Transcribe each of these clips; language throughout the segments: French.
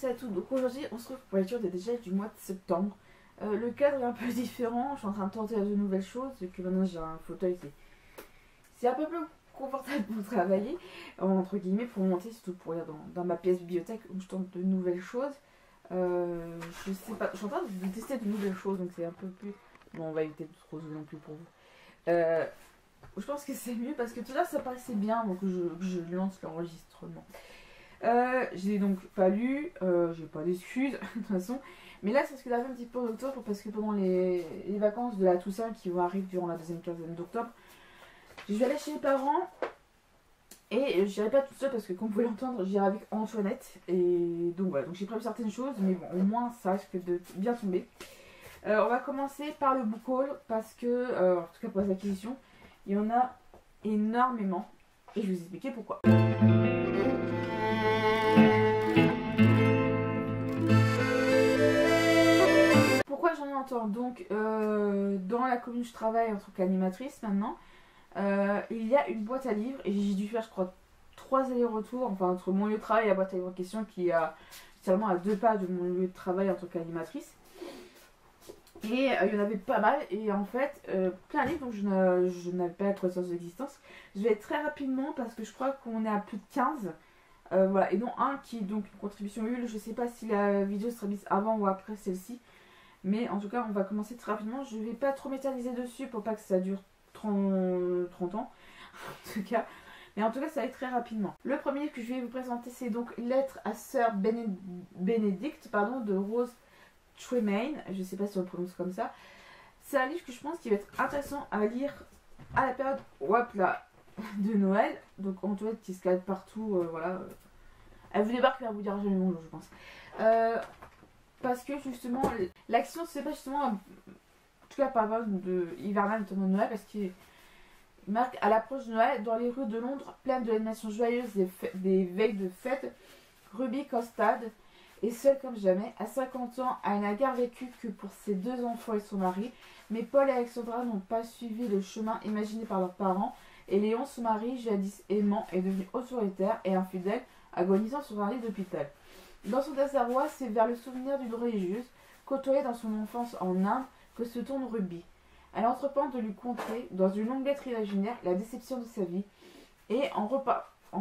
à tous. Donc aujourd'hui, on se retrouve pour la lecture des déjà du mois de septembre. Le cadre est un peu différent. Je suis en train de tenter de nouvelles choses. Et que maintenant j'ai un fauteuil, c'est un peu plus confortable pour travailler, entre guillemets, pour monter, surtout pour aller dans ma pièce bibliothèque où je tente de nouvelles choses. Je sais pas, je suis en train de tester de nouvelles choses, donc c'est un peu plus. Bon, on va éviter de trop jouer non plus pour vous. Je pense que c'est mieux parce que tout à l'heure ça paraissait bien avant que je lance l'enregistrement. J'ai donc pas lu, j'ai pas d'excuses de toute façon, mais là c'est ce que j'avais un petit peu en octobre parce que pendant les vacances de la Toussaint qui vont arriver durant la deuxième quinzaine d'octobre, je vais aller chez mes parents et j'irai pas toute seule parce que comme vous pouvez l'entendre, j'irai avec Antoinette et donc voilà, donc j'ai prévu certaines choses, mais bon, au moins ça risque de bien tomber. On va commencer par le book haul parce que, en tout cas pour les acquisitions, il y en a énormément et je vais vous expliquer pourquoi. Pourquoi j'en ai autant? Donc, dans la commune où je travaille en tant qu'animatrice maintenant, il y a une boîte à livres et j'ai dû faire, je crois, 3 allers-retours, enfin entre mon lieu de travail et la boîte à livres en question qui est seulement à 2 pas de mon lieu de travail en tant qu'animatrice. Et il y en avait pas mal et en fait plein de livres donc je n'avais pas connaissance d'existence. Je vais très rapidement parce que je crois qu'on est à plus de 15. Voilà, et dont un qui est donc une contribution Ulule. Je sais pas si la vidéo sera mise avant ou après celle-ci. Mais en tout cas on va commencer très rapidement. Je vais pas trop m'éterniser dessus pour pas que ça dure 30 ans. En tout cas. Mais en tout cas ça va être très rapidement. Le premier que je vais vous présenter c'est donc Lettre à Sœur Bénédicte de Rose Tremaine, je sais pas si on le prononce comme ça. C'est un livre que je pense qu'il va être intéressant à lire à la période de Noël. Donc Antoinette qui se calme partout, voilà. Elle vous débarque et elle vous dira jamais bonjour, je pense. Parce que justement, l'action se fait justement, en tout cas par rapport de hivernale, notamment de Noël, parce qu'il marque à l'approche de Noël dans les rues de Londres, pleines de l'animation joyeuse des veilles de fête. Ruby Costad et seule comme jamais, à 50 ans, elle n'a guère vécu que pour ses 2 enfants et son mari, mais Paul et Alexandra n'ont pas suivi le chemin imaginé par leurs parents, et Léon, son mari, jadis aimant, est devenu autoritaire et infidèle, agonisant sur un lit d'hôpital. Dans son désarroi, c'est vers le souvenir d'une religieuse, côtoyée dans son enfance en Inde, que se tourne Ruby. Elle entreprend de lui conter, dans une longue lettre imaginaire, la déception de sa vie, et en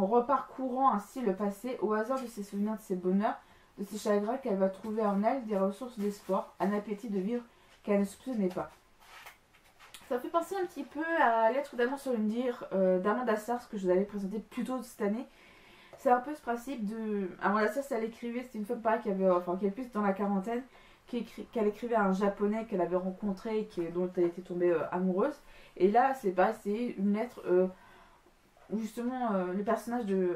reparcourant ainsi le passé, au hasard de ses souvenirs, de ses bonheurs, de ses chagrins, qu'elle va trouver en elle des ressources d'espoir, un appétit de vivre qu'elle ne soupçonnait pas. Ça fait penser un petit peu à Lettre d'amour sur une dire d'Amanda Sars que je vous avais présenté plus tôt cette année. C'est un peu ce principe de... Amanda Sars, elle écrivait, c'était une femme pareille qui est plus dans la quarantaine, qu'elle écrivait à un japonais qu'elle avait rencontré et dont elle était tombée amoureuse. Et là, c'est une lettre... où justement le personnage de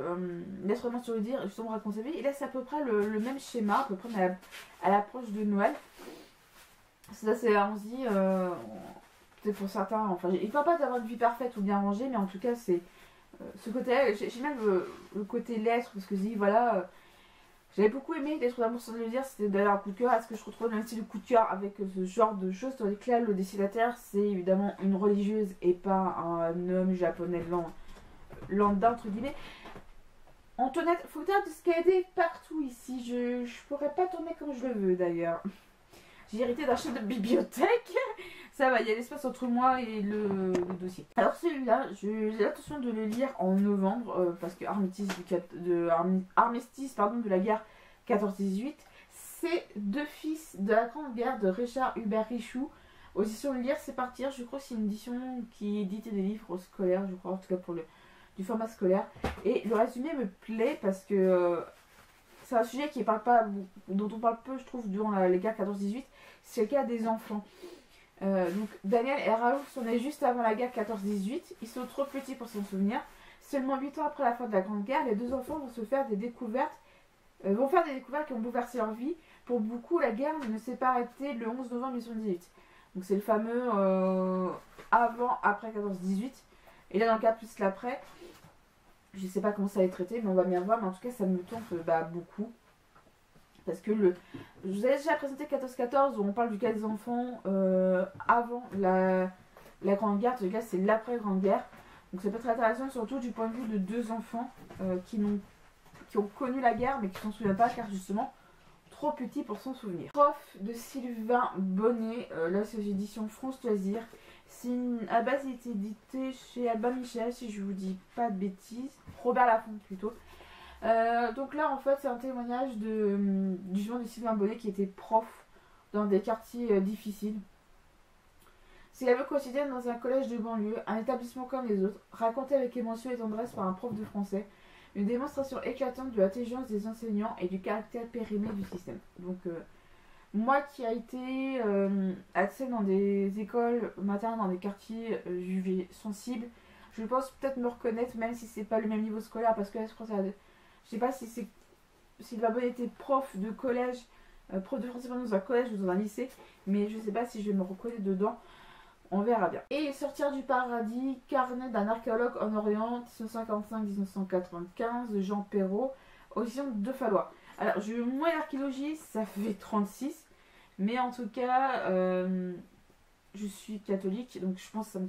Lettre d'amour sur le dire justement raconte sa vie, et là c'est à peu près le même schéma, à peu près à l'approche de Noël. Ça c'est, on se dit, c'est pour certains, enfin il ne parle pas d'avoir une vie parfaite ou bien rangée, mais en tout cas c'est ce côté-là, j'ai même le côté lettre, parce que je dis voilà, j'avais beaucoup aimé Lettre d'amour sur le dire, c'était d'ailleurs un coup de cœur, est-ce que je retrouve le même style de coup de cœur avec ce genre de choses, tandis que là le destinataire c'est évidemment une religieuse et pas un homme japonais blanc lambda entre guillemets. Antoinette, faut dire de scader partout ici. Je pourrais pas tourner comme je le veux d'ailleurs. J'ai hérité d'un chef de bibliothèque. Ça va, il y a l'espace entre moi et le dossier. Alors celui-là, j'ai l'intention de le lire en novembre parce que armistice de la guerre 14-18. C'est Deux fils de la Grande Guerre de Richard Hubert Richoux. Aux éditions Lire, c'est partir. Je crois que c'est une édition qui édite des livres scolaires, je crois, en tout cas pour du format scolaire. Et le résumé me plaît parce que c'est un sujet dont on parle peu, je trouve, durant la guerre 14-18. C'est le cas des enfants. Donc Daniel et Raoul sont nés juste avant la guerre 14-18. Ils sont trop petits pour s'en souvenir. Seulement 8 ans après la fin de la Grande Guerre, les 2 enfants vont faire des découvertes qui vont bouleverser leur vie. Pour beaucoup, la guerre ne s'est pas arrêtée le 11 novembre 1918. Donc c'est le fameux avant-après 14-18. Et là, dans le cas plus l'après, je sais pas comment ça va être traité, mais on va bien voir. Mais en tout cas, ça me tente beaucoup. Parce que je vous avais déjà présenté 14-14 où on parle du cas des enfants avant la Grande Guerre. En tout cas, c'est l'après-Grande Guerre. Donc c'est pas très intéressant, surtout du point de vue de 2 enfants qui ont connu la guerre, mais qui ne s'en souviennent pas, car justement, trop petit pour s'en souvenir. Prof de Sylvain Bonnet, là c'est aux éditions France Loisirs. À base il était édité chez Albin Michel, si je vous dis pas de bêtises. Robert Laffont plutôt. Donc là en fait c'est un témoignage du jour de Sylvain Bonnet qui était prof dans des quartiers difficiles. C'est la vie quotidienne dans un collège de banlieue, un établissement comme les autres, raconté avec émotion et tendresse par un prof de français, une démonstration éclatante de l'intelligence des enseignants et du caractère périmé du système. Donc moi qui a été accès dans des écoles maternelles, dans des quartiers jugés sensibles, je pense peut-être me reconnaître même si c'est pas le même niveau scolaire parce que là je crois que ça, je sais pas si c'est Sylvain Bonnet était prof de collège, prof de français dans un collège ou dans un lycée, mais je sais pas si je vais me reconnaître dedans. On verra bien. Et Sortir du paradis, carnet d'un archéologue en Orient, 1955-1995, de Jean Perrault, audition de Fallois. Alors, moi, l'archéologie, ça fait 36, mais en tout cas, je suis catholique, donc je pense que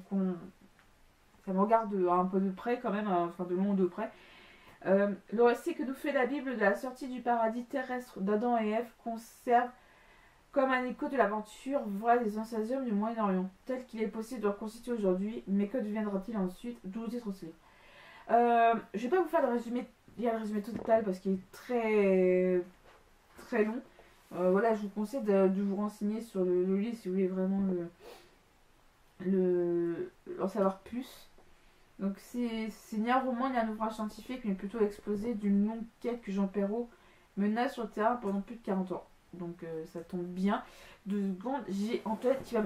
ça me regarde un peu de près quand même, enfin de loin ou de près. Le récit que nous fait la Bible de la sortie du paradis terrestre d'Adam et Ève conserve comme un écho de l'aventure vraie des anciens hommes du Moyen-Orient, tel qu'il est possible de le reconstituer aujourd'hui, mais que deviendra-t-il ensuite, d'où le titre aussi. Je vais pas vous faire le résumé total parce qu'il est très très long. Voilà, je vous conseille de vous renseigner sur le livre si vous voulez vraiment en savoir plus. Donc c'est ni un roman ni un ouvrage scientifique, mais plutôt l'exposé d'une longue quête que Jean Perrault mena sur le terrain pendant plus de 40 ans. Donc ça tombe bien. 2 secondes, j'ai en tête qui va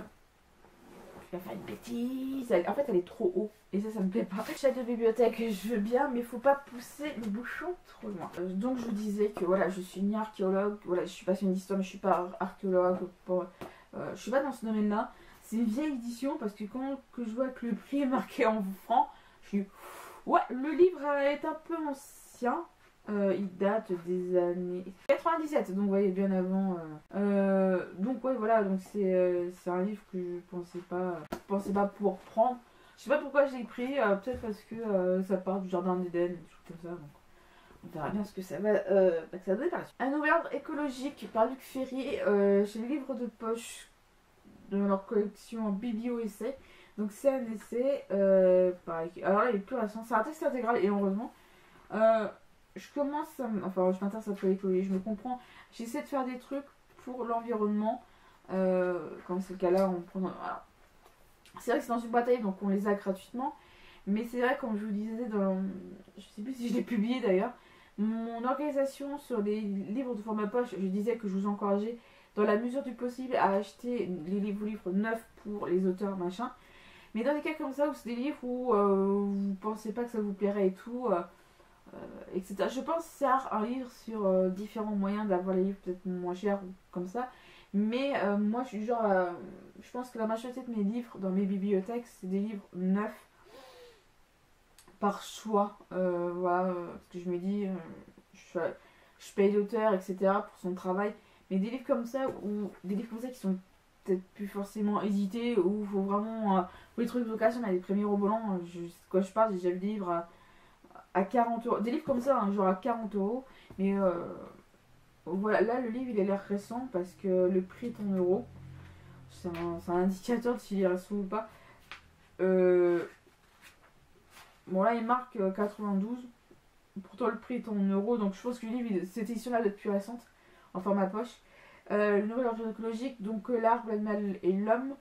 faire une bêtise. En fait, elle est trop haut. Et ça me plaît pas. Chef de bibliothèque, je veux bien, mais faut pas pousser le bouchon trop loin. Donc je vous disais que voilà, je suis ni archéologue. Voilà, je suis passionnée d'histoire, mais je suis pas archéologue. Je suis pas dans ce domaine-là. C'est une vieille édition parce que quand je vois que le prix est marqué en francs, je suis... Ouais, le livre est un peu ancien. Il date des années 97, donc vous voyez bien avant. Donc ouais voilà, donc c'est un livre que je pensais pas pouvoir prendre. Je sais pas pourquoi je l'ai pris, peut-être parce que ça part du jardin d'Éden, des trucs comme ça. Donc on verra bien ce que ça va donner par la suite. Un nouvel ordre écologique par Luc Ferry chez les livres de poche de leur collection Biblio-Essai. Donc c'est un essai, pareil. Alors là il est plus récent, c'est un texte intégral et heureusement. Je m'intéresse un peu à l'écologie, je me comprends. J'essaie de faire des trucs pour l'environnement. Comme c'est le cas là, c'est vrai que c'est dans une boîte à livres, donc on les a gratuitement. Mais c'est vrai, comme je vous disais, je sais plus si je l'ai publié d'ailleurs, mon organisation sur les livres de format poche, je disais que je vous encourageais dans la mesure du possible à acheter les livres neufs pour les auteurs, machin. Mais dans des cas comme ça, où c'est des livres où vous pensez pas que ça vous plairait et tout... etc. Je pense faire un livre sur différents moyens d'avoir les livres peut-être moins chers ou comme ça. Mais moi je suis genre je pense que la majorité de mes livres dans mes bibliothèques c'est des livres neufs par choix. Voilà, parce que je me dis je paye l'auteur etc. pour son travail. Mais des livres comme ça ou des livres comme ça qui sont peut-être plus forcément édités ou il faut vraiment pour les trucs de location à des premiers robolants, je sais de quoi je parle, j'ai déjà vu des livres à 40 euros. Des livres comme ça, hein, genre à 40 euros. Mais voilà, là le livre il a l'air récent parce que le prix est en euros. C'est un indicateur de s'il est récent ou pas. Bon là il marque 92. Pourtant le prix est en euros. Donc je pense que le livre, cette édition-là est plus récente. En format poche. Le nouvel ordre écologique, donc l'arbre, l'animal et l'homme.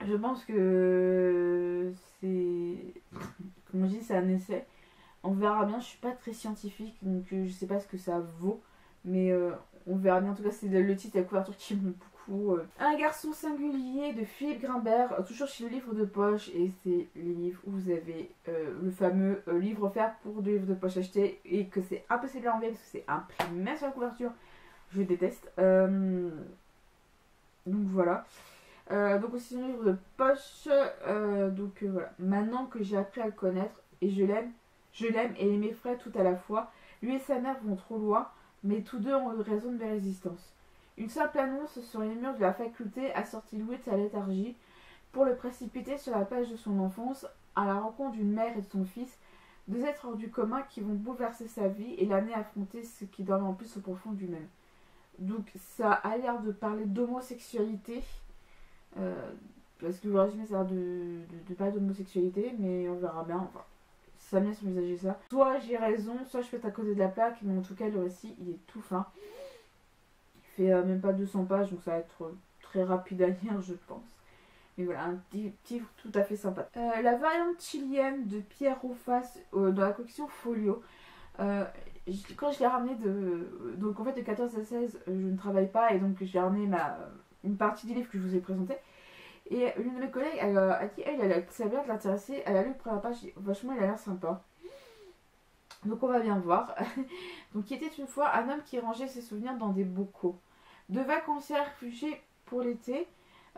Je pense que c'est... Comme je dis, c'est un essai. On verra bien, je suis pas très scientifique, donc je sais pas ce que ça vaut. Mais on verra bien. En tout cas, c'est le titre et la couverture qui me beaucoup. Un garçon singulier de Philippe Grimbert, toujours chez le livre de poche. Et c'est le livre où vous avez le fameux livre offert pour des livres de poche achetés. Et que c'est impossible à enlever parce que c'est imprimé sur la couverture. Je déteste. Donc voilà. Donc aussi un livre de poche. Donc voilà. Maintenant que j'ai appris à le connaître et je l'aime et il m'effraie tout à la fois. Lui et sa mère vont trop loin, mais tous deux ont eu raison de mes résistances. Une simple annonce sur les murs de la faculté a sorti Louis de sa léthargie pour le précipiter sur la page de son enfance à la rencontre d'une mère et de son fils, deux êtres hors du commun qui vont bouleverser sa vie et l'amener à affronter ce qui dormait en plus au profond du même. Donc ça a l'air de parler d'homosexualité. Euh, Parce que le résumé ça a l'air de parler d'homosexualité, mais on verra bien. Enfin, ça vient s'envisager ça. Soit j'ai raison, soit je fais à côté de la plaque, mais en tout cas le récit il est tout fin. Il fait même pas 200 pages, donc ça va être très rapide à lire je pense. Mais voilà, un petit livre tout à fait sympa. La variante chilienne de Pierre Roufas dans la collection Folio. Quand je l'ai ramené de. Donc en fait de 14 à 16, je ne travaille pas et donc j'ai ramené une partie du livre que je vous ai présenté. Et l'une de mes collègues a dit ça a l'air de l'intéresser. Elle a lu le premier page, vachement il a l'air sympa. Donc on va bien voir. Donc il était une fois un homme qui rangeait ses souvenirs dans des bocaux. Deux vacanciers réfugiés pour l'été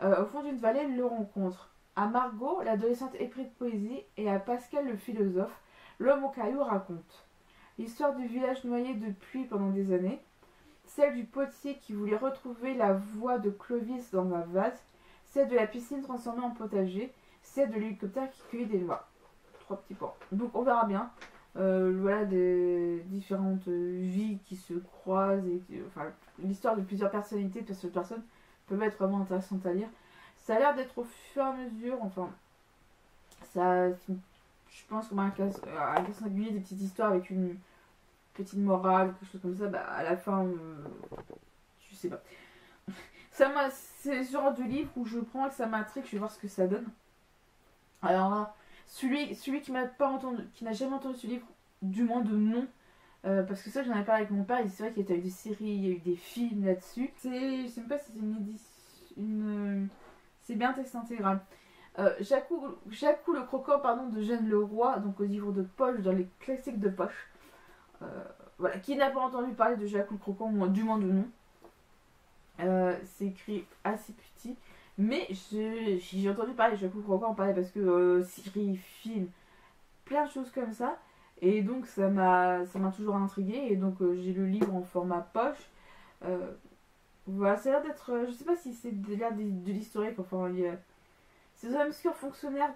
au fond d'une vallée le rencontrent. À Margot, l'adolescente épris de poésie, et à Pascal le philosophe, l'homme au caillou raconte l'histoire du village noyé de pluie pendant des années, celle du potier qui voulait retrouver la voix de Clovis dans un vase, celle de la piscine transformée en potager, celle de l'hélicoptère qui cueillait des noix. 3 petits points. Donc on verra bien. Voilà des différentes vies qui se croisent et enfin l'histoire de plusieurs personnalités de cette personne peut être vraiment intéressante à lire. Ça a l'air d'être au fur et à mesure, enfin ça, je pense qu'on va un cas singulier des petites histoires avec une petite morale, quelque chose comme ça, bah à la fin je sais pas. C'est ce genre de livre où je prends et que ça m'intrigue, je vais voir ce que ça donne. Alors là, celui qui m'a pas entendu, qui n'a jamais entendu ce livre, du moins de nom, parce que ça j'en ai parlé avec mon père, et c'est vrai qu'il y a eu des séries, il y a eu des films là-dessus. Je sais même pas si c'est une édition, c'est bien texte intégral. Jacou le croquant pardon, de Jeanne Leroy, donc au livre de poche, dans les classiques de poche. Voilà, qui n'a pas entendu parler de Jacou le croquant, du moins de nom. C'est écrit assez petit. Mais j'ai entendu parler de Jacou le croquant en parler parce que série, film, plein de choses comme ça. Et donc ça m'a toujours intriguée. Et donc j'ai le livre en format poche. Voilà, ça a l'air d'être. Je sais pas si c'est de l'historique. Enfin, ces obscurs fonctionnaires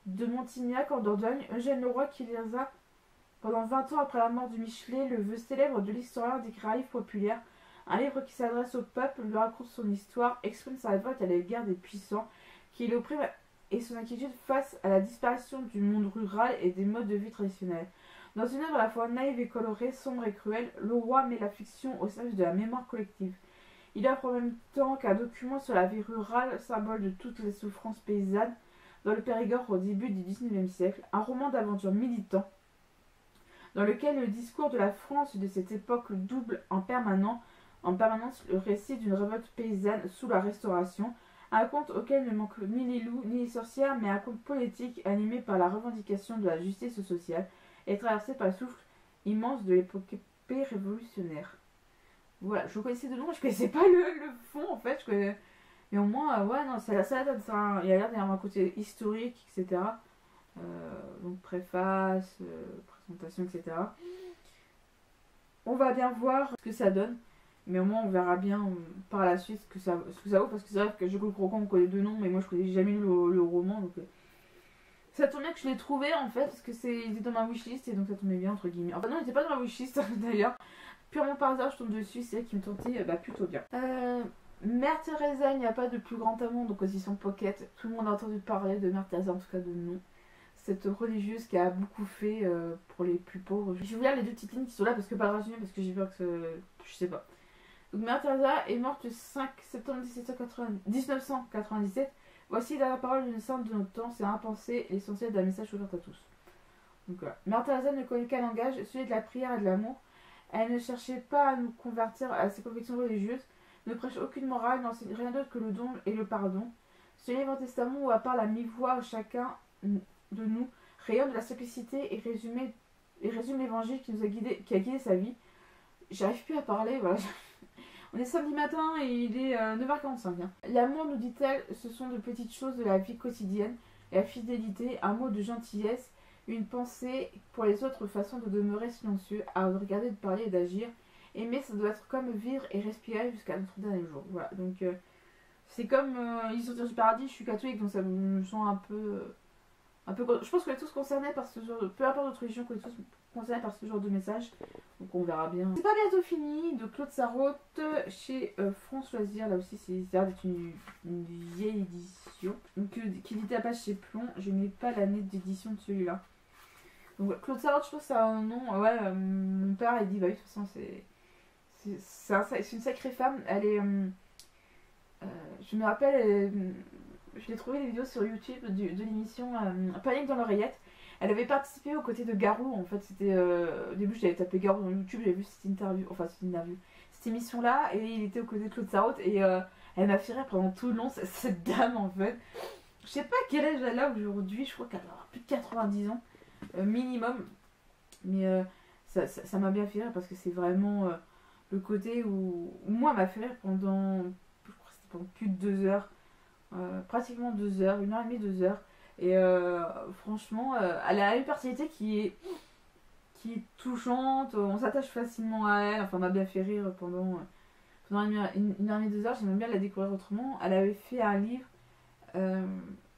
de Montignac en Dordogne, Eugène Leroy qui les a pendant 20 ans après la mort du Michelet, le vœu célèbre de l'historien décrit un livre populaire. Un livre qui s'adresse au peuple, lui raconte son histoire, exprime sa révolte à l'égard des puissants qui l'oppriment et son inquiétude face à la disparition du monde rural et des modes de vie traditionnels. Dans une œuvre à la fois naïve et colorée, sombre et cruelle, Leroy met la fiction au service de la mémoire collective. Il offre en même temps qu'un document sur la vie rurale, symbole de toutes les souffrances paysannes, dans le Périgord au début du XIXe siècle, un roman d'aventure militant, dans lequel le discours de la France de cette époque double en permanence le récit d'une révolte paysanne sous la Restauration, un conte auquel ne manquent ni les loups ni les sorcières, mais un conte politique animé par la revendication de la justice sociale et traversé par le souffle immense de l'épopée révolutionnaire. Voilà, je connaissais de nom, je connaissais pas le fond en fait, mais au moins, ouais, non, il y a l'air d'y avoir un côté historique, etc. Donc préface, présentation, etc. On va bien voir ce que ça donne, mais au moins on verra bien par la suite ce que ça vaut, parce que c'est vrai que Jacques le Croquant on connaît deux noms, mais moi je connais jamais lu le roman, donc ça tombait que je l'ai trouvé en fait, parce que il était dans ma wishlist, et donc ça tombait bien entre guillemets. Enfin non, il était pas dans ma wishlist d'ailleurs, purement par hasard je tombe dessus, c'est elle qui me tentait plutôt bien. Mère Teresa, il n'y a pas de plus grand amour, donc aux éditions Pocket, tout le monde a entendu parler de Mère Teresa, en tout cas de nom. Cette religieuse qui a beaucoup fait pour les plus pauvres. Je vais vous lire les deux petites lignes qui sont là parce que pas le résumé, parce que j'ai peur que je sais pas. Donc Mère Teresa est morte le 5 septembre 1997. Voici la parole d'une sainte de notre temps, c'est impensé, l'essentiel d'un message ouvert à tous. Donc voilà. Mère Teresa ne connaît qu'un langage, celui de la prière et de l'amour. Elle ne cherchait pas à nous convertir à ses convictions religieuses, ne prêche aucune morale, n'enseigne rien d'autre que le don et le pardon. Ce livre testament où à part la mi-voix chacun de nous rayonne de la simplicité et résume l'évangile qui a guidé sa vie. J'arrive plus à parler, voilà. On est samedi matin et il est 9h45. Hein. L'amour, nous dit-elle, ce sont de petites choses de la vie quotidienne, la fidélité, un mot de gentillesse, une pensée pour les autres, façon de demeurer silencieux, à regarder, de parler et d'agir. Aimer, ça doit être comme vivre et respirer jusqu'à notre dernier jour. Voilà, donc c'est comme ils sont du paradis, je suis catholique, donc ça me sent un peu, je pense qu'on est tous concernés par ce genre de... Peu importe notre religion, qu'on est tous concernés par ce genre de message. Donc on verra bien. C'est pas bientôt fini de Claude Sarraute chez France Loisirs. Là aussi, c'est l'air d'être une vieille édition. Donc, qui dit tapage chez Plomb. Je n'ai pas l'année d'édition de celui-là. Donc Claude Sarraute, je trouve que c'est un nom. Ouais, mon père il dit bah oui, de toute façon, c'est une sacrée femme. Elle est. Je me rappelle, je l'ai trouvé des vidéos sur YouTube de l'émission Panique dans l'oreillette. Elle avait participé aux côtés de Garou. En fait, c'était. Au début, j'avais tapé Garou dans YouTube, j'avais vu cette interview. Enfin, cette émission-là, et il était aux côtés de Claude Sarraute. Et elle m'a fait rire pendant tout le long, cette dame en fait. Je sais pas quel âge elle a aujourd'hui, je crois qu'elle a plus de 90 ans, minimum. Mais ça m'a bien fait rire parce que c'est vraiment le côté où moi, elle m'a fait rire pendant. Je crois que c'était pendant plus de 2 heures. Pratiquement 2 heures, 1h30, 2 heures. Et franchement, elle a une personnalité qui est touchante, on s'attache facilement à elle. Enfin, elle m'a bien fait rire pendant 1h30, 2 heures. J'aime bien la découvrir autrement. Elle avait fait un livre,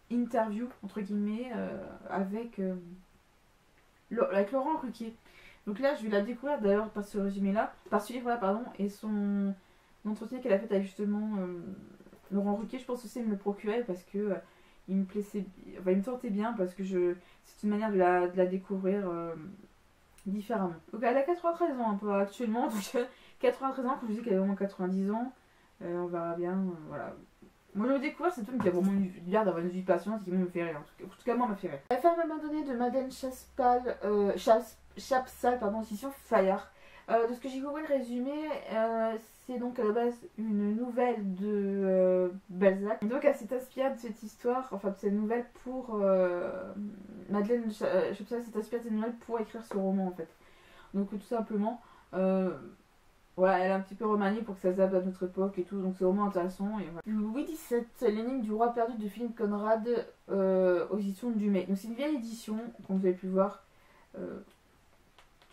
interview, entre guillemets, avec Laurent Ruquier. Donc là, je vais la découvrir d'ailleurs par ce résumé-là, par ce livre-là, pardon, et son entretien qu'elle a fait avec justement Laurent Ruquier. Je pense aussi me le procurer parce que il me plaisait, enfin, il me tentait bien parce que c'est une manière de la découvrir différemment. Donc elle a 93 ans un peu actuellement, donc 93 ans, quand je dis qu'elle a vraiment 90 ans, on verra bien, voilà. Moi je le découvre, c'est tout qui a vraiment l'air d'avoir une vie passionnante et qui me fait rire. En tout cas, moi, m'a fait rire. La femme abandonnée de Madeleine Chapsal, pardon, édition Fayard. De ce que j'ai compris le résumé, c'est donc à la base une nouvelle de Balzac. Et donc elle s'est inspirée de cette histoire, enfin de cette nouvelle pour Madeleine Chapsal s'est inspirée de cette nouvelle pour écrire ce roman en fait. Donc tout simplement, voilà, elle a un petit peu remanié pour que ça s'adapte à notre époque et tout, donc c'est vraiment intéressant. Et voilà. Louis XVII, l'énigme du roi perdu de Philippe Conrad aux éditions du Dumay. Donc c'est une vieille édition, comme vous avez pu voir.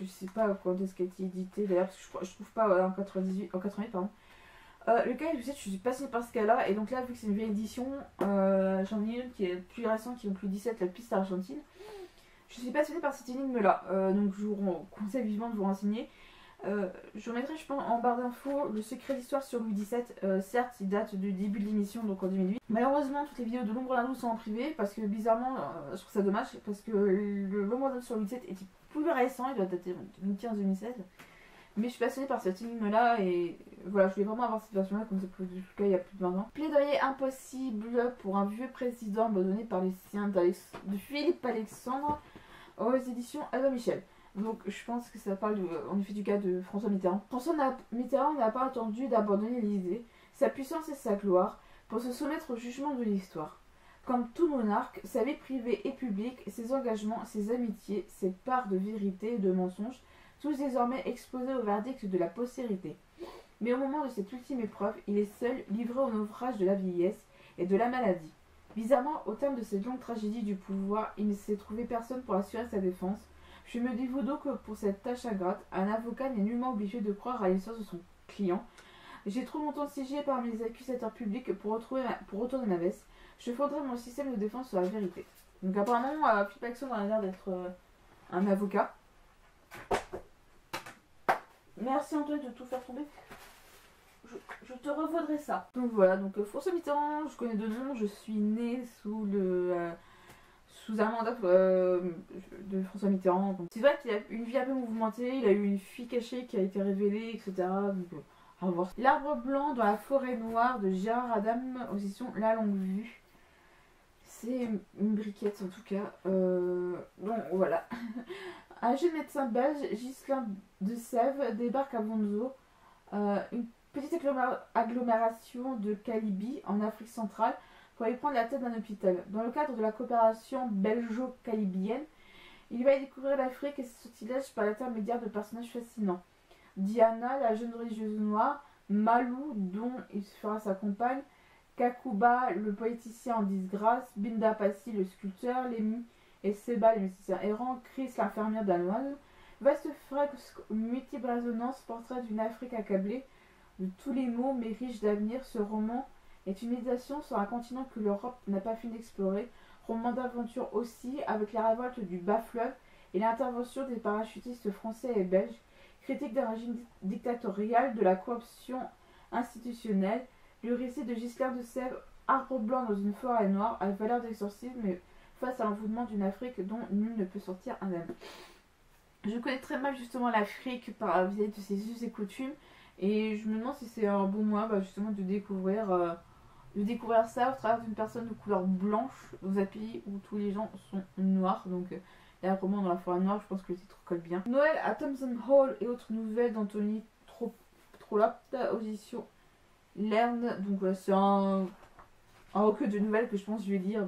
Je sais pas quand est-ce qu'elle a été édité d'ailleurs, parce que je trouve pas en 88 pardon. Le cas, je suis passionnée par ce cas-là, et donc là, vu que c'est une vieille édition, j'en ai une qui est plus récente, qui est donc le 17, la piste argentine. Je suis passionnée par cette énigme-là, donc je vous conseille vivement de vous renseigner. Je vous mettrai, je pense, en barre d'infos le secret d'histoire sur Louis XVII. Certes, il date du début de l'émission, donc en 2008. Malheureusement, toutes les vidéos de l'ombre d'un loup sont en privé, parce que bizarrement, je trouve ça dommage, parce que l'ombre d'un loup sur Louis XVII était plus récent, il doit dater de 2015-2016. Mais je suis passionnée par cette énigme-là, et voilà, je voulais vraiment avoir cette version-là, comme c'est le cas il y a plus de 20 ans. Plaidoyer impossible pour un vieux président abandonné par les siens de Philippe Alexandre aux éditions Albin Michel. Donc je pense que ça parle en effet du cas de François Mitterrand. François Mitterrand n'a pas attendu d'abandonner l'Élysée, sa puissance et sa gloire, pour se soumettre au jugement de l'histoire. Comme tout monarque, sa vie privée et publique, ses engagements, ses amitiés, ses parts de vérité et de mensonges, tous désormais exposés au verdict de la postérité. Mais au moment de cette ultime épreuve, il est seul, livré au naufrage de la vieillesse et de la maladie. Bizarrement, au terme de cette longue tragédie du pouvoir, il ne s'est trouvé personne pour assurer sa défense. Je me dévoue donc pour cette tâche ingrate. Un avocat n'est nullement obligé de croire à l'histoire de son client. J'ai trop longtemps siégé par mes accusateurs publics pour retourner ma veste. Je fonderai mon système de défense sur la vérité. Donc apparemment, Philippe Alexandre a l'air d'être un avocat. Merci Antoine de tout faire tomber. Je te revaudrai ça. Donc voilà, donc François Mitterrand, je connais de nom, je suis née sous un mandat de François Mitterrand. C'est vrai qu'il a une vie un peu mouvementée, il a eu une fille cachée qui a été révélée, etc. Donc, à voir. L'arbre blanc dans la forêt noire de Gérard Adam aux éditions La Longue Vue. C'est une briquette en tout cas. Bon, voilà. Un jeune médecin belge, Ghislain de Sèvres, débarque à Bonzo, une petite agglomération de Kalibi en Afrique centrale, pour y prendre la tête d'un hôpital. Dans le cadre de la coopération belgeo-calibienne, il va y découvrir l'Afrique et ses sortilèges par l'intermédiaire de personnages fascinants. Diana, la jeune religieuse noire, Malou, dont il fera sa compagne, Kakuba, le poéticien en disgrâce, Binda Passi, le sculpteur, Lémi et Seba, le musicien errant, Chris, l'infirmière danoise. Vaste fresque multiple résonance, portrait d'une Afrique accablée de tous les maux mais riche d'avenir. Ce roman est une méditation sur un continent que l'Europe n'a pas fini d'explorer, roman d'aventure aussi, avec la révolte du bas fleuve et l'intervention des parachutistes français et belges, critique d'un régime dictatorial, de la corruption institutionnelle, le récit de Giscard de Sèvres, arbre blanc dans une forêt noire, à valeur d'exorcisme, mais face à l'envoûtement d'une Afrique dont nul ne peut sortir indemne. Je connais très mal justement l'Afrique par vis-à-vis de ses us et coutumes, et je me demande si c'est un bon moyen justement de découvrir ça au travers d'une personne de couleur blanche dans un pays où tous les gens sont noirs. Donc là vraiment dans la forêt noire, je pense que le titre colle bien. Noël à Thompson Hall et autres nouvelles d'Anthony Trollope, audition Lerne. Donc voilà, c'est un recueil de nouvelles que je pense que je vais lire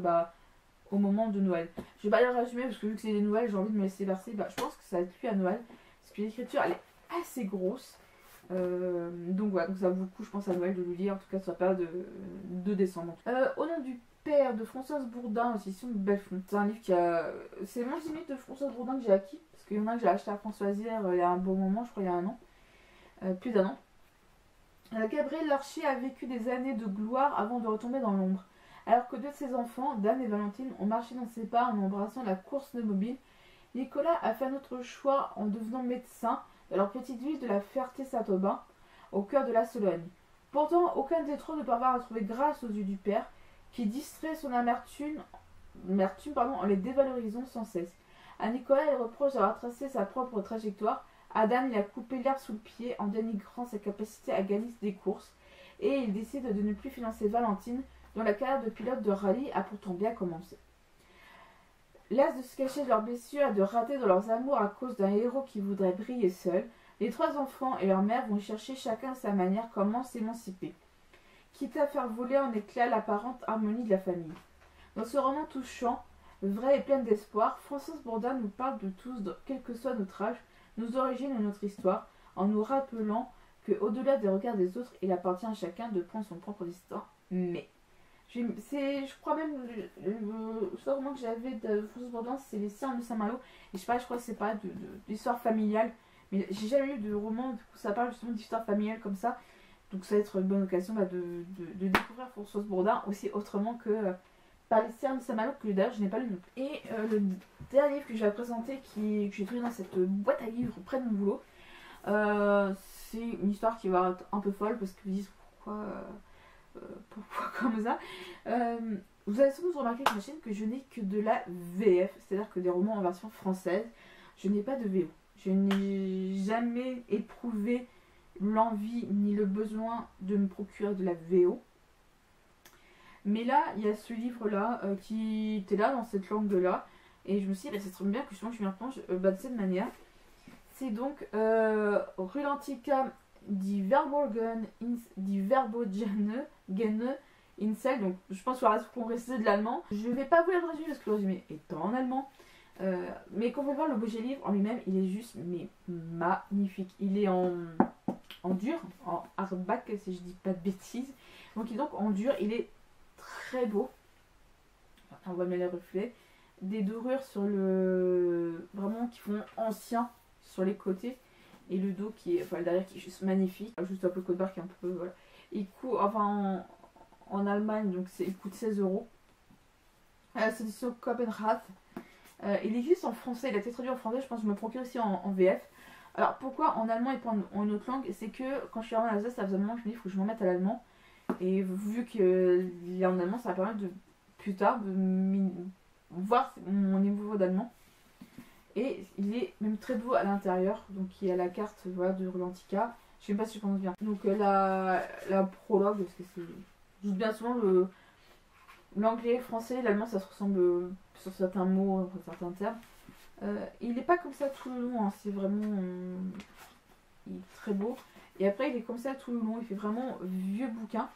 au moment de Noël. Je vais pas le résumer parce que vu que c'est des nouvelles, j'ai envie de me laisser verser. Je pense que ça va être lu à Noël parce que l'écriture elle est assez grosse. Donc voilà, donc ça vaut le coup je pense à Noël de le lire, en tout cas sur la période de décembre. Au nom du père de Françoise Bourdin, aux éditions de Belfond. C'est un livre qui a... C'est mon limite de Françoise Bourdin que j'ai acquis, parce qu'il y en a que j'ai acheté à Françoisière il y a un bon moment, je crois il y a un an. Plus d'un an. Gabriel Larcher a vécu des années de gloire avant de retomber dans l'ombre. Alors que deux de ses enfants, Dan et Valentine, ont marché dans ses pas en embrassant la course de mobile, Nicolas a fait un autre choix en devenant médecin dans leur petite ville de la Ferté-Saint-Aubin, au cœur de la Sologne. Pourtant, aucun des trois ne parvint à trouver grâce aux yeux du père, qui distrait son amertume en les dévalorisant sans cesse. À Nicolas, il reproche d'avoir tracé sa propre trajectoire. À Dan, il a coupé l'herbe sous le pied en dénigrant sa capacité à gagner des courses. Et il décide de ne plus financer Valentine, dont la carrière de pilote de rallye a pourtant bien commencé. Las de se cacher de leurs blessures et de rater dans leurs amours à cause d'un héros qui voudrait briller seul, les trois enfants et leur mère vont chercher chacun à sa manière comment s'émanciper, quitte à faire voler en éclats l'apparente harmonie de la famille. Dans ce roman touchant, vrai et plein d'espoir, Françoise Bourdin nous parle de tous, quel que soit notre âge, nos origines et notre histoire, en nous rappelant que, au-delà des regards des autres, il appartient à chacun de prendre son propre destin. Mais je crois même le seul roman que j'avais de Françoise Bourdin, c'est Les Ciernes de Saint-Malo, et je crois que c'est pas d'histoire familiale, mais j'ai jamais eu de roman où ça parle justement d'histoire familiale comme ça, donc ça va être une bonne occasion de découvrir Françoise Bourdin aussi autrement que par Les Ciernes de Saint-Malo, que d'ailleurs je n'ai pas lu non plus. Et le dernier livre que j'ai présenté, que j'ai trouvé dans cette boîte à livres près de mon boulot, c'est une histoire qui va être un peu folle parce que vous dites pourquoi comme ça. Vous avez sans doute remarqué avec ma chaîne que je n'ai que de la VF, c'est-à-dire que des romans en version française. Je n'ai pas de VO. Je n'ai jamais éprouvé l'envie ni le besoin de me procurer de la VO. Mais là, il y a ce livre-là qui était là, dans cette langue-là. Et je me suis dit, ça serait bien que justement je m'y replonge de cette manière. C'est donc Rulantica die Verborgen die Verbogene Insel. Donc je pense qu'on reste de l'allemand. Je vais pas vous le résumer parce que le résumé est en allemand. Mais quand on peut voir le beau livre en lui-même, il est juste magnifique. Il est en dur, en hardback si je dis pas de bêtises. Donc il est donc en dur, il est très beau. On voit bien les reflets. Des dorures sur vraiment qui font ancien sur les côtés. Et le dos qui est, enfin le derrière qui est juste magnifique. Juste un peu le code barre qui est un peu, voilà. Il coûte, enfin en Allemagne, donc il coûte 16 €. C'est édition Copenhagen. Il existe en français, il a été traduit en français, je pense que je me procure aussi en VF. Alors pourquoi en allemand et pas en autre langue? C'est que quand je suis arrivée en Alsace, ça faisait un moment que je me dis qu'il faut que je m'en mette à l'allemand. Et vu qu'il est en allemand, ça va permettre de plus tard de voir mon niveau d'allemand. Et il est même très beau à l'intérieur, donc il y a la carte voilà, de Rulantica. Je sais pas si je pense bien. Donc la prologue, parce que c'est juste bien souvent l'anglais, le français, l'allemand ça se ressemble sur certains mots, sur certains termes. Il n'est pas comme ça tout le long, hein. C'est vraiment il est très beau. Et après il est comme ça tout le long, il fait vraiment vieux bouquin.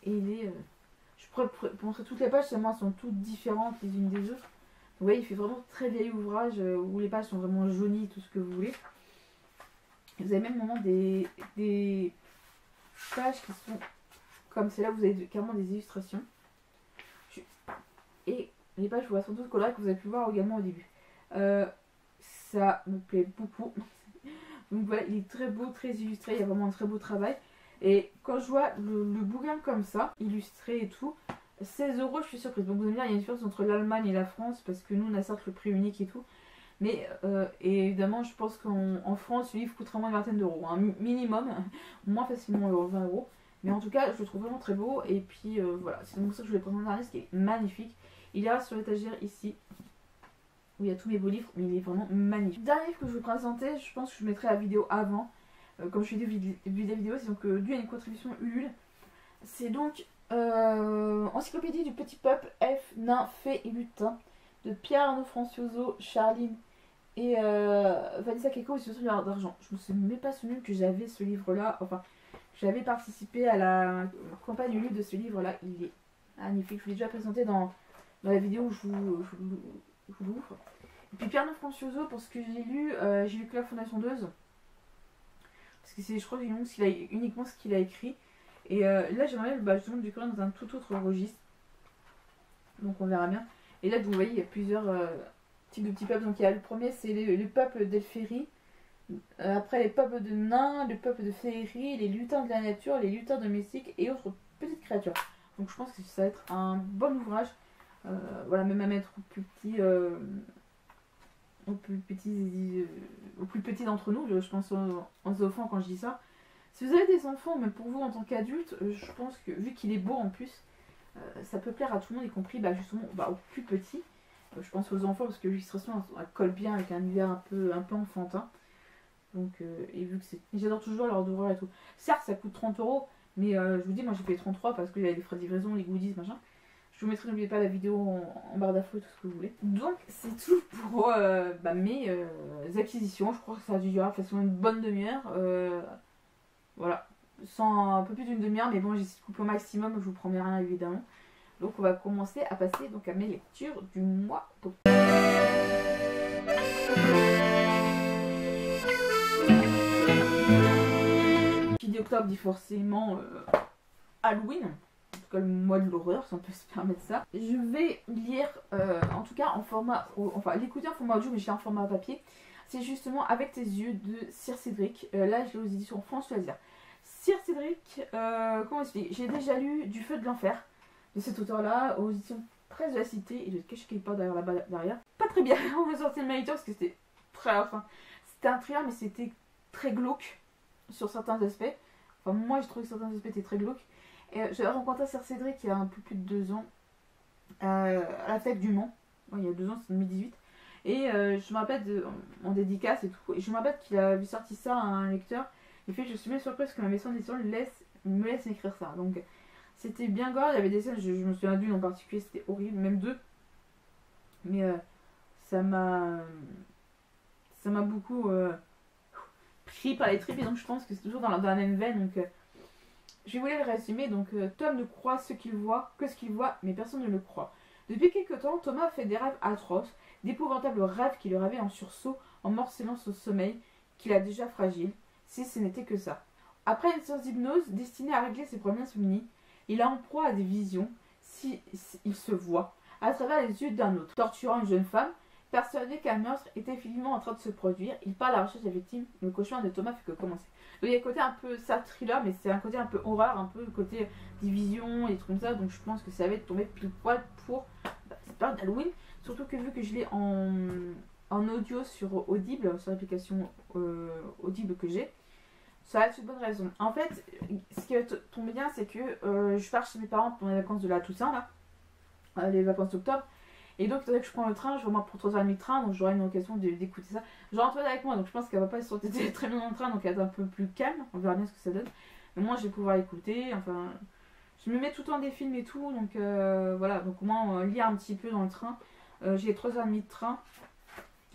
Et il est... je pourrais montrer toutes les pages, seulement elles sont toutes différentes les unes des autres. Vous voyez, il fait vraiment très vieil ouvrage où les pages sont vraiment jaunies, tout ce que vous voulez. Vous avez même moment des pages qui sont comme celle-là, vous avez carrément des illustrations. Et les pages, vous voyez sans doute colorées que vous avez pu voir également au début. Ça me plaît beaucoup. Donc voilà, il est très beau, très illustré, il y a vraiment un très beau travail. Et quand je vois le bouquin comme ça, illustré et tout, 16 €, je suis surprise. Donc vous allez me dire, il y a une différence entre l'Allemagne et la France, parce que nous on a certes le prix unique et tout. Mais et évidemment, je pense qu'en France, le livre coûtera moins d'une vingtaine d'euros, un minimum, moins facilement 20 euros. Mais en tout cas, je le trouve vraiment très beau. Et puis voilà, c'est donc ça que je voulais présenter un livre qui est magnifique. Il est sur l'étagère ici, où il y a tous mes beaux livres, mais il est vraiment magnifique. Dernier livre que je vais présenter, je pense que je mettrai la vidéo avant. Comme je fais des vidéos, c'est donc dû à une contribution Ulule. C'est donc Encyclopédie du petit peuple, elfes, nains, fées et lutins, de Pierre-Arnaud Francioso, Charline et Vanessa Keko, et sur d'argent. Je me suis même pas souvenu que j'avais ce livre-là, enfin, j'avais participé à la campagne Ulule de ce livre-là. Il est magnifique, je vous l'ai déjà présenté dans la vidéo où je vous l'ouvre. Et puis Pierre-Arnaud Francioso, pour ce que j'ai lu que la Fondation 2. Parce que je crois que j'ai lu uniquement ce qu'il a écrit. Et là j'aimerais justement le découvrir dans un tout autre registre. Donc on verra bien. Et là vous voyez il y a plusieurs types de petits peuples. Donc il y a le premier c'est le peuple d'Elférie. Après les peuples de nains, le peuple de féerie, les lutins de la nature, les lutins domestiques et autres petites créatures. Donc je pense que ça va être un bon ouvrage. Voilà, même à mettre aux plus petits d'entre nous. Je pense aux enfants quand je dis ça. Si vous avez des enfants, même pour vous en tant qu'adulte, je pense que vu qu'il est beau en plus, ça peut plaire à tout le monde, y compris justement aux plus petits. Je pense aux enfants parce que l'illustration elle colle bien avec un univers un peu enfantin. Donc, et vu que j'adore toujours leur d'horreur et tout. Certes, ça coûte 30 euros, mais je vous dis, moi j'ai payé 33 parce qu'il y a les frais de livraison, les goodies, machin. Je vous mettrai, n'oubliez pas, la vidéo en barre d'infos et tout ce que vous voulez. Donc, c'est tout pour mes acquisitions. Je crois que ça a dû durer facilement une bonne demi-heure. Voilà, sans un peu plus d'une demi-heure, mais bon, j'essaie de couper au maximum, je vous promets rien évidemment. Donc, on va commencer à passer donc à mes lectures du mois d'octobre. Qui dit octobre dit forcément Halloween, en tout cas le mois de l'horreur, si on peut se permettre ça. Je vais lire, en tout cas en format, enfin l'écouter en format audio, mais j'ai un format papier. C'est justement Avec tes yeux de Sir Cédric. Là, je l'ai aux éditions France Loisirs. Sir Cédric, comment expliquer? J'ai déjà lu Du feu de l'enfer de cet auteur-là aux éditions Presse de la Cité et de cacher quelque part derrière. Pas très bien, on va sortir de ma lecture parce que c'était très, enfin, c'était un thriller, mais c'était très glauque sur certains aspects. Enfin, moi, j'ai trouvé que certains aspects étaient très glauques. Et j'avais rencontré Sir Cédric il y a un peu plus de 2 ans à la fête du Mans. Ouais, il y a 2 ans, c'est 2018. Et je me rappelle en dédicace et tout. Et je me rappelle qu'il avait sorti ça à un lecteur. Et puis je suis même surprise que ma maison d'édition me laisse écrire ça. Donc c'était bien gore. Il y avait des scènes, je me souviens d'une en particulier, c'était horrible, même 2. Mais ça m'a beaucoup pris par les tripes. Et donc je pense que c'est toujours dans la même veine. Donc je vais vous le résumer. Donc Tom ne croit que ce qu'il voit, mais personne ne le croit. Depuis quelque temps, Thomas fait des rêves atroces, d'épouvantables rêves qui le réveillent en sursaut, en morcellant son sommeil, qu'il a déjà fragile, si ce n'était que ça. Après une séance d'hypnose destinée à régler ses problèmes insomnies, il est en proie à des visions, il se voit, à travers les yeux d'un autre, torturant une jeune femme, persuadé qu'un meurtre était finalement en train de se produire. Il part à la recherche des victimes, le cauchemar de Thomas fait que commencer. Donc il y a le côté un peu ça thriller, mais c'est un côté un peu horreur, un peu le côté division et trucs comme ça. Donc je pense que ça va être tombé pile poil pour cette période d'Halloween. Surtout que vu que je l'ai en audio sur Audible, sur l'application Audible que j'ai, ça va être une bonne raison. En fait, ce qui va tomber bien, c'est que je pars chez mes parents pour les vacances de la Toussaint, là, les vacances d'octobre. Et donc, que je prends le train, je vais pour 3h30 de train, donc j'aurai une occasion d'écouter ça. J'aurai Antoine avec moi, donc je pense qu'elle va pas se sortir très bien dans le train, donc elle va être un peu plus calme. On verra bien ce que ça donne. Mais moi, je vais pouvoir écouter. Enfin, je me mets tout le temps des films et tout, donc voilà. Donc, au moins, lire un petit peu dans le train. J'ai 3h30 de train,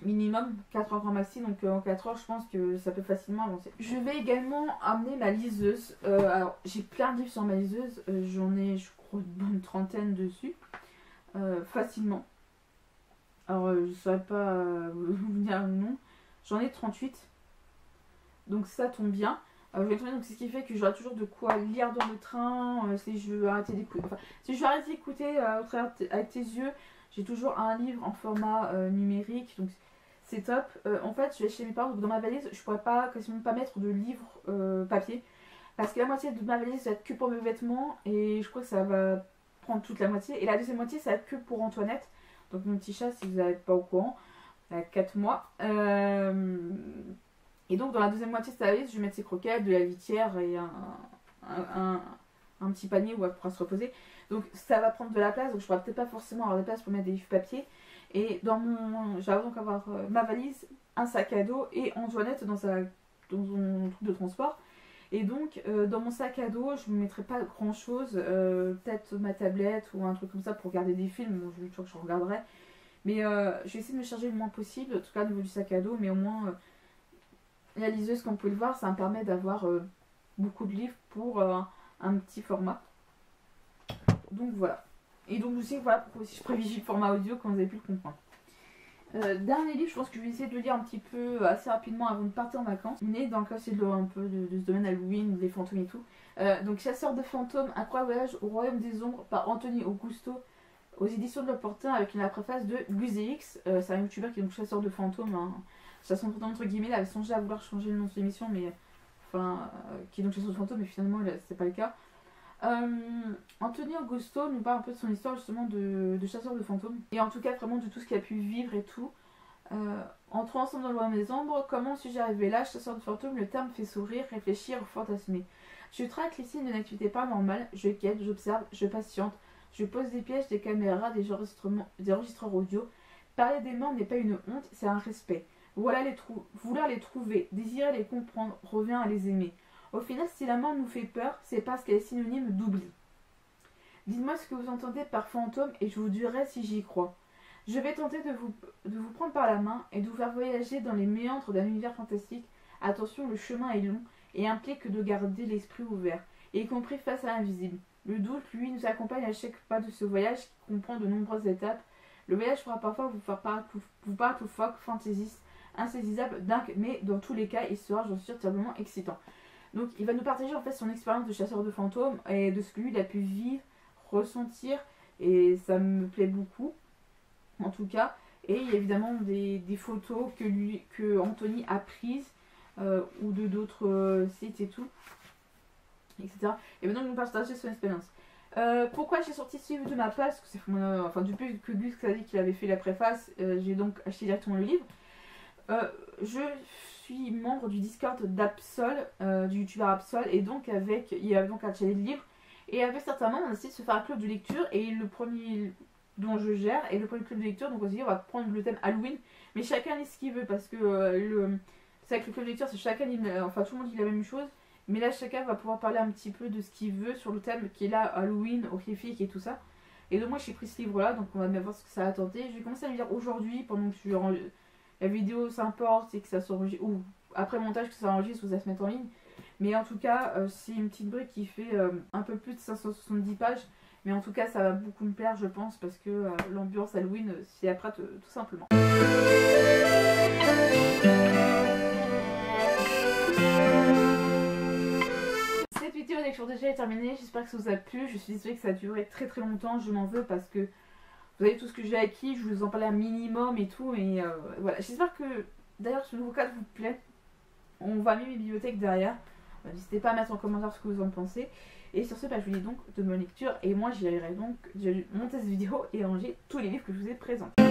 minimum, 4h grand maxi, donc en 4h, je pense que ça peut facilement avancer. Je vais également amener ma liseuse. Alors, j'ai plein de livres sur ma liseuse. J'en ai, je crois, une bonne trentaine dessus. Facilement. Alors, je ne saurais pas vous dire le nom. J'en ai 38. Donc, ça tombe bien. Donc, c'est ce qui fait que j'aurai toujours de quoi lire dans le train. Si je veux arrêter d'écouter. Enfin, si je veux arrêter d'écouter au travers avec tes yeux, j'ai toujours un livre en format numérique. Donc, c'est top. En fait, je vais chez mes parents. Donc, dans ma valise, je pourrais quasiment pas mettre de livres papier. Parce que la moitié de ma valise, ça va être que pour mes vêtements. Et je crois que ça va prendre toute la moitié. Et la deuxième moitié, ça va être que pour Antoinette. Donc mon petit chat, si vous n'êtes pas au courant, 4 mois. Et donc dans la deuxième moitié de sa valise, je vais mettre ses croquettes, de la litière et un petit panier où elle pourra se reposer. Donc ça va prendre de la place, donc je pourrai peut-être pas forcément avoir de place pour mettre des livres papier. Et j'aimerais donc avoir ma valise, un sac à dos et Antoinette dans son truc de transport. Et donc dans mon sac à dos, je ne mettrai pas grand chose, peut-être ma tablette ou un truc comme ça pour regarder des films, bon, je suis sûr que je regarderai. Mais je vais essayer de me charger le moins possible, en tout cas au niveau du sac à dos, mais au moins la liseuse, comme vous pouvez le voir, ça me permet d'avoir beaucoup de livres pour un petit format. Donc voilà. Et donc je sais que voilà pourquoi aussi je privilégie le format audio, comme vous avez pu le comprendre. Dernier livre, je pense que je vais essayer de le lire un petit peu assez rapidement avant de partir en vacances. Mais dans le cas c'est un peu de ce domaine Halloween, des fantômes et tout. Donc Chasseur de fantômes, incroyable voyage au royaume des ombres par Anthony Augusto aux éditions de l'Opportun avec la préface de GuzeX. C'est un youtubeur qui est donc chasseur de fantômes. Hein. Chasseur de fantômes entre guillemets, il avait songé à vouloir changer le nom de son émission, mais enfin qui est donc chasseur de fantômes, mais finalement c'est pas le cas. Anthony Augusto nous parle un peu de son histoire justement de chasseur de fantômes et en tout cas vraiment de tout ce qu'il a pu vivre et tout. Entrons ensemble dans le royaume des ombres. Comment suis-je arrivé là? Chasseur de fantômes, le terme fait sourire, réfléchir ou fantasmer. Je traque les signes d'une activité paranormale, je quête, j'observe, je patiente, je pose des pièges, des caméras, des enregistreurs audio. Parler des morts n'est pas une honte, c'est un respect. Vouloir les trouver, désirer les comprendre, revient à les aimer. Au final, si la mort nous fait peur, c'est parce qu'elle est synonyme d'oubli. Dites-moi ce que vous entendez par fantôme et je vous dirai si j'y crois. Je vais tenter de vous prendre par la main et de vous faire voyager dans les méandres d'un univers fantastique. Attention, le chemin est long et implique de garder l'esprit ouvert, y compris face à l'invisible. Le doute, lui, nous accompagne à chaque pas de ce voyage qui comprend de nombreuses étapes. Le voyage pourra parfois vous paraître loufoque, fantaisiste, insaisissable, dingue, mais dans tous les cas, il sera, j'en suis sûre, terriblement excitant. Donc il va nous partager en fait son expérience de chasseur de fantômes et de ce que lui il a pu vivre, ressentir, et ça me plaît beaucoup en tout cas. Et il y a évidemment des photos que Anthony a prises ou de d'autres sites et tout, etc. Et maintenant il nous partage son expérience. Pourquoi j'ai sorti ce livre de ma place? Parce que c'est enfin depuis que Gus a dit qu'il avait fait la préface, j'ai donc acheté directement le livre. Je suis membre du Discord d'Absol, du youtubeur Absol, et donc il y avait donc un challenge de livres, et avec certains membres on a décidé de se faire un club de lecture, et le premier dont je gère est le premier club de lecture, donc on s'est dit on va prendre le thème Halloween, mais chacun lit ce qu'il veut, parce que c'est avec le club de lecture, c'est chacun lit, enfin tout le monde dit la même chose, mais là chacun va pouvoir parler un petit peu de ce qu'il veut sur le thème qui est là, Halloween, horrifique et tout ça. Et donc moi j'ai pris ce livre là, donc on va bien voir ce que ça a tenté. Je vais commencer à le lire aujourd'hui pendant que la vidéo s'importe et que ça s'enregistre, ou après le montage que ça enregistre ou ça se met en ligne. Mais en tout cas, c'est une petite brique qui fait un peu plus de 570 pages. Mais en tout cas, ça va beaucoup me plaire, je pense, parce que l'ambiance Halloween s'y apprête tout simplement. Cette vidéo de lecture déjà est terminée. J'espère que ça vous a plu. Je suis désolée que ça a duré très très longtemps. Je m'en veux parce que vous avez tout ce que j'ai acquis, je vous en parlais un minimum et tout, et voilà. J'espère que d'ailleurs ce nouveau cadre vous plaît. On va mettre mes bibliothèques derrière. N'hésitez pas à mettre en commentaire ce que vous en pensez. Et sur ce, je vous dis donc de bonne lecture. Et moi, j'irai donc monter cette vidéo et ranger tous les livres que je vous ai présentés.